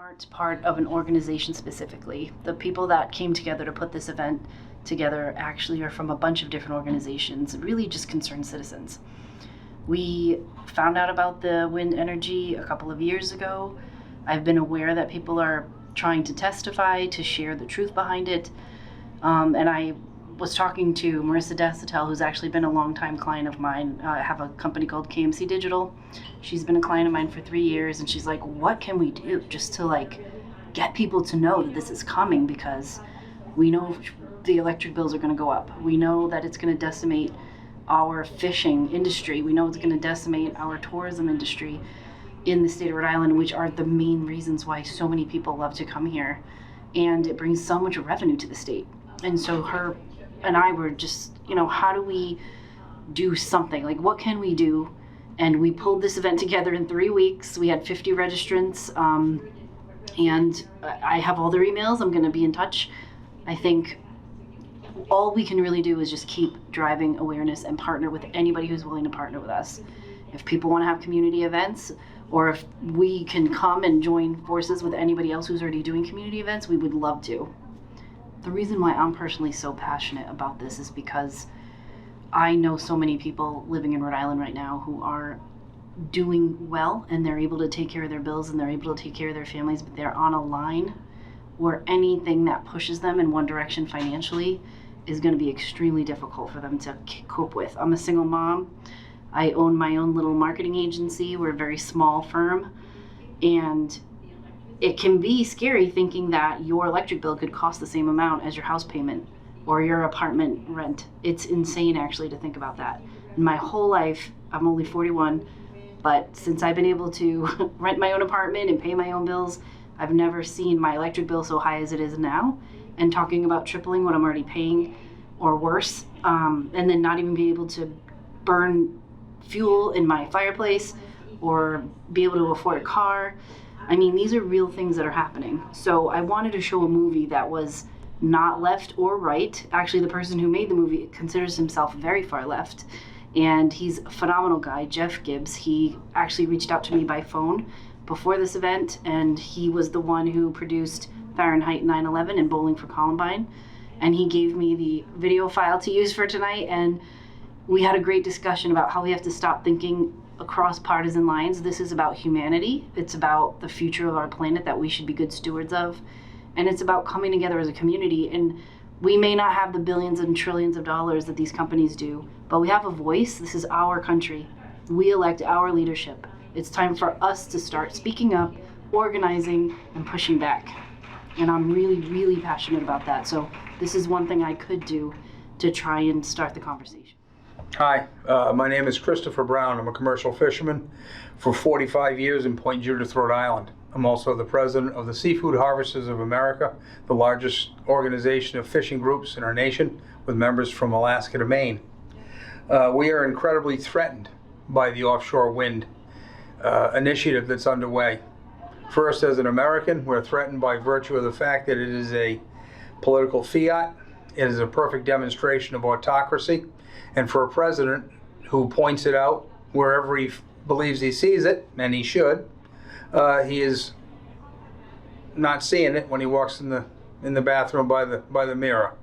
aren't part of an organization specifically. The people that came together to put this event together actually are from a bunch of different organizations, really just concerned citizens. We found out about the wind energy a couple of years ago. I've been aware that people are trying to testify, to share the truth behind it. And I was talking to Marissa Desautel, who's actually been a longtime client of mine. I have a company called KMC Digital. She's been a client of mine for 3 years, and she's like, what can we do just to get people to know that this is coming, because we know the electric bills are going to go up. We know that it's going to decimate our fishing industry. We know it's going to decimate our tourism industry in the state of Rhode Island, which are the main reasons why so many people love to come here. And it brings so much revenue to the state. And so her and I were just, how do we do something? What can we do? And we pulled this event together in 3 weeks. We had 50 registrants, and I have all their emails. I'm going to be in touch. I think all we can really do is just keep driving awareness and partner with anybody who's willing to partner with us. If people want to have community events, or if we can come and join forces with anybody else who's already doing community events, we would love to. The reason why I'm personally so passionate about this is because I know so many people living in Rhode Island right now who are doing well, and they're able to take care of their bills and they're able to take care of their families, but they're on a line where anything that pushes them in one direction financially is going to be extremely difficult for them to cope with. I'm a single mom. I own my own little marketing agency. We're a very small firm, and it can be scary thinking that your electric bill could cost the same amount as your house payment or your apartment rent. It's insane actually to think about that. In my whole life, I'm only 41, but since I've been able to rent my own apartment and pay my own bills, I've never seen my electric bill so high as it is now, and talking about tripling what I'm already paying or worse, and then not even be able to burn fuel in my fireplace or be able to afford a car. I mean, these are real things that are happening. So I wanted to show a movie that was not left or right. Actually, the person who made the movie considers himself very far left, and he's a phenomenal guy, Jeff Gibbs. He actually reached out to me by phone before this event, and he was the one who produced Fahrenheit 9/11 and Bowling for Columbine, and he gave me the video file to use for tonight, and we had a great discussion about how we have to stop thinking across partisan lines. This is about humanity. It's about the future of our planet that we should be good stewards of. And it's about coming together as a community. And we may not have the billions and trillions of dollars that these companies do, but we have a voice. This is our country. We elect our leadership. It's time for us to start speaking up, organizing, and pushing back. And I'm really, really passionate about that. So this is one thing I could do to try and start the conversation. Hi, my name is Christopher Brown. I'm a commercial fisherman for 45 years in Point Judith, Rhode Island. I'm also the president of the Seafood Harvesters of America, the largest organization of fishing groups in our nation, with members from Alaska to Maine. We are incredibly threatened by the offshore wind initiative that's underway. First, as an American, we're threatened by virtue of the fact that it is a political fiat. It is a perfect demonstration of autocracy. And for a president who points it out wherever he believes he sees it, and he should, he is not seeing it when he walks in the bathroom by the mirror.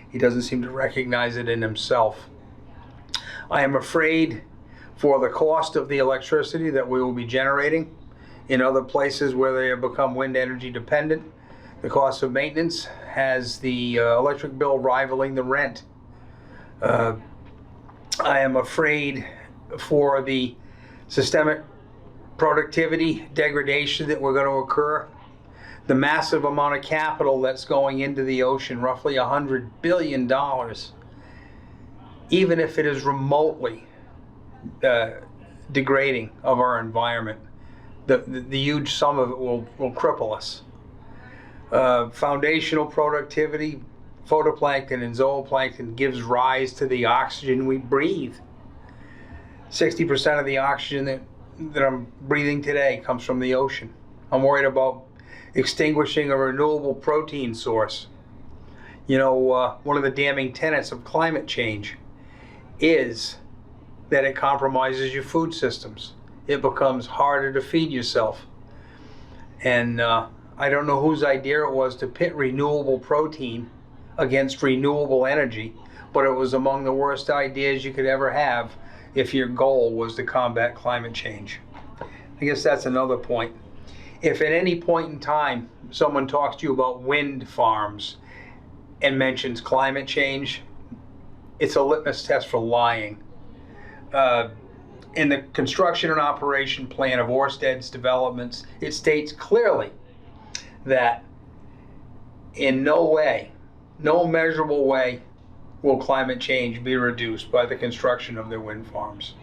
He doesn't seem to recognize it in himself. I am afraid for the cost of the electricity that we will be generating in other places where they have become wind energy dependent. The cost of maintenance has the electric bill rivaling the rent. I am afraid for the systemic productivity degradation that we're going to occur. The massive amount of capital that's going into the ocean, roughly $100 billion, even if it is remotely degrading of our environment, the huge sum of it will cripple us. Foundational productivity, photoplankton and zooplankton, gives rise to the oxygen we breathe. 60% of the oxygen that I'm breathing today comes from the ocean. I'm worried about extinguishing a renewable protein source. One of the damning tenets of climate change is that it compromises your food systems. It becomes harder to feed yourself. And I don't know whose idea it was to pit renewable protein against renewable energy, but it was among the worst ideas you could ever have if your goal was to combat climate change. I guess that's another point. If at any point in time someone talks to you about wind farms and mentions climate change, it's a litmus test for lying. In the construction and operation plan of Ørsted's developments, it states clearly that in no way, no measurable way, will climate change be reduced by the construction of their wind farms.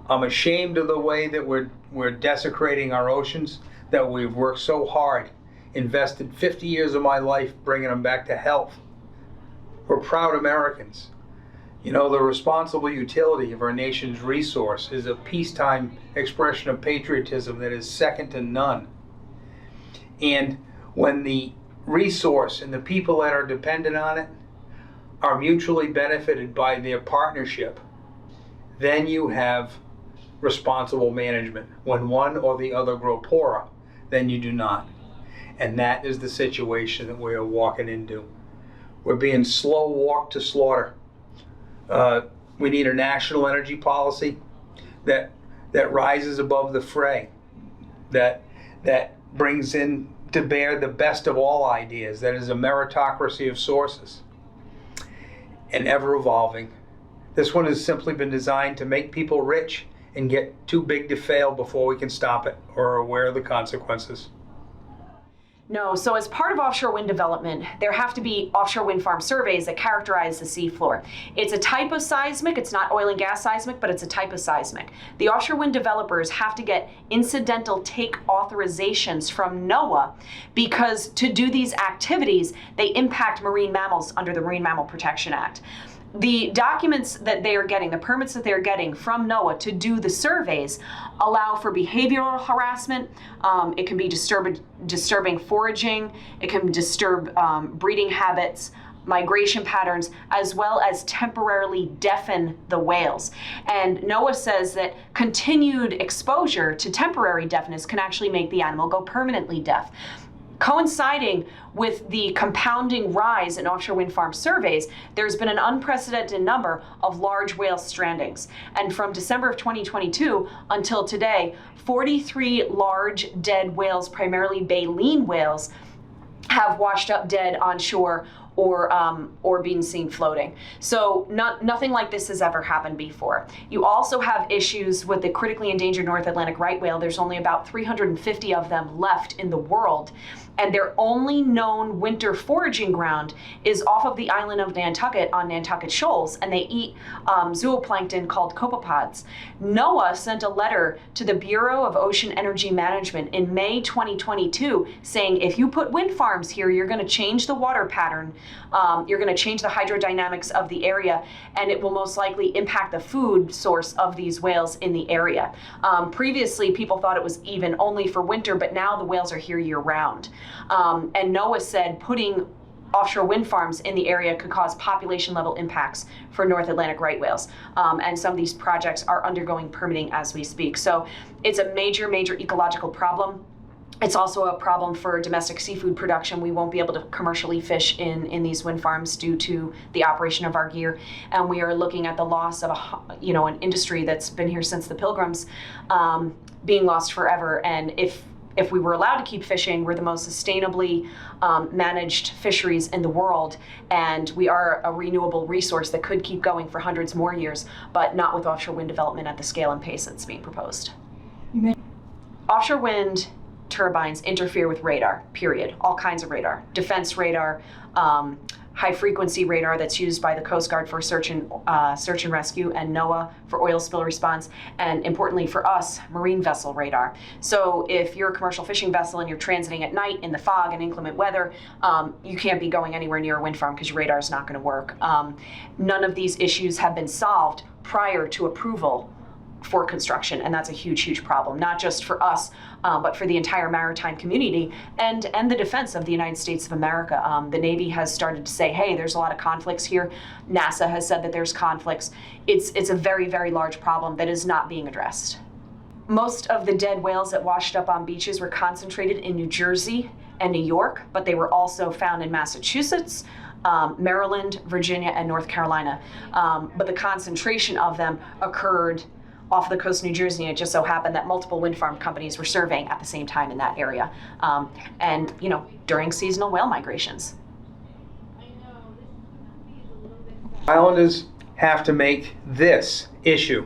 I'm ashamed of the way that we're desecrating our oceans, that we've worked so hard, invested 50 years of my life bringing them back to health. We're proud Americans. You know, the responsible utility of our nation's resource is a peacetime expression of patriotism that is second to none. And when the resource and the people that are dependent on it are mutually benefited by their partnership, then you have responsible management. When one or the other grow poorer, then you do not. And that is the situation that we are walking into. We're being slow walked to slaughter. We need a national energy policy that rises above the fray, that brings in to bear the best of all ideas, that is a meritocracy of sources, and ever evolving. This one has simply been designed to make people rich and get too big to fail before we can stop it or are aware of the consequences. No, so as part of offshore wind development, there have to be offshore wind farm surveys that characterize the seafloor. It's a type of seismic, it's not oil and gas seismic, but it's a type of seismic. The offshore wind developers have to get incidental take authorizations from NOAA because to do these activities, they impact marine mammals under the Marine Mammal Protection Act. The documents that they are getting, the permits that they are getting from NOAA to do the surveys allow for behavioral harassment. It can be disturbing foraging. It can disturb breeding habits, migration patterns, as well as temporarily deafen the whales. And NOAA says that continued exposure to temporary deafness can actually make the animal go permanently deaf. Coinciding with the compounding rise in offshore wind farm surveys, there's been an unprecedented number of large whale strandings. And from December of 2022 until today, 43 large dead whales, primarily baleen whales, have washed up dead on shore or being seen floating. So nothing like this has ever happened before. You also have issues with the critically endangered North Atlantic right whale. There's only about 350 of them left in the world. And their only known winter foraging ground is off of the island of Nantucket on Nantucket Shoals, and they eat zooplankton called copepods. NOAA sent a letter to the Bureau of Ocean Energy Management in May 2022 saying if you put wind farms here, you're going to change the water pattern, you're going to change the hydrodynamics of the area, and it will most likely impact the food source of these whales in the area. Previously, people thought it was even only for winter, but now the whales are here year-round. And NOAA said putting offshore wind farms in the area could cause population level impacts for North Atlantic right whales. And some of these projects are undergoing permitting as we speak. So it's a major, major ecological problem. It's also a problem for domestic seafood production. We won't be able to commercially fish in these wind farms due to the operation of our gear. And we are looking at the loss of an industry that's been here since the Pilgrims, being lost forever. And if we were allowed to keep fishing, we're the most sustainably managed fisheries in the world, and we are a renewable resource that could keep going for hundreds more years, but not with offshore wind development at the scale and pace that's being proposed. Offshore wind turbines interfere with radar, period. All kinds of radar. Defense radar, high frequency radar that's used by the Coast Guard for search and rescue, and NOAA for oil spill response, and importantly for us, marine vessel radar. So if you're a commercial fishing vessel and you're transiting at night in the fog and inclement weather, you can't be going anywhere near a wind farm because your radar is not going to work. None of these issues have been solved prior to approval for construction, and that's a huge, huge problem, not just for us, but for the entire maritime community and the defense of the United States of America. The Navy has started to say, hey, there's a lot of conflicts here. NASA has said that there's conflicts. It's a very, very large problem that is not being addressed. Most of the dead whales that washed up on beaches were concentrated in New Jersey and New York, but they were also found in Massachusetts, Maryland, Virginia, and North Carolina. But the concentration of them occurred off the coast of New Jersey, and it just so happened that multiple wind farm companies were surveying at the same time in that area, and during seasonal whale migrations. Islanders have to make this issue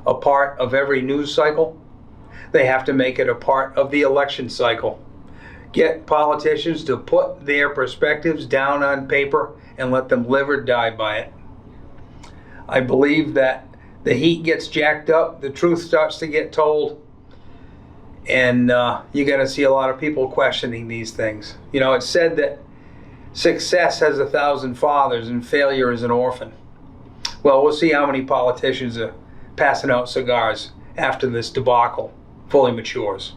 a part of every news cycle. They have to make it a part of the election cycle. Get politicians to put their perspectives down on paper and let them live or die by it. I believe that the heat gets jacked up, the truth starts to get told, and you're going to see a lot of people questioning these things. It's said that success has 1,000 fathers and failure is an orphan. Well, we'll see how many politicians are passing out cigars after this debacle fully matures.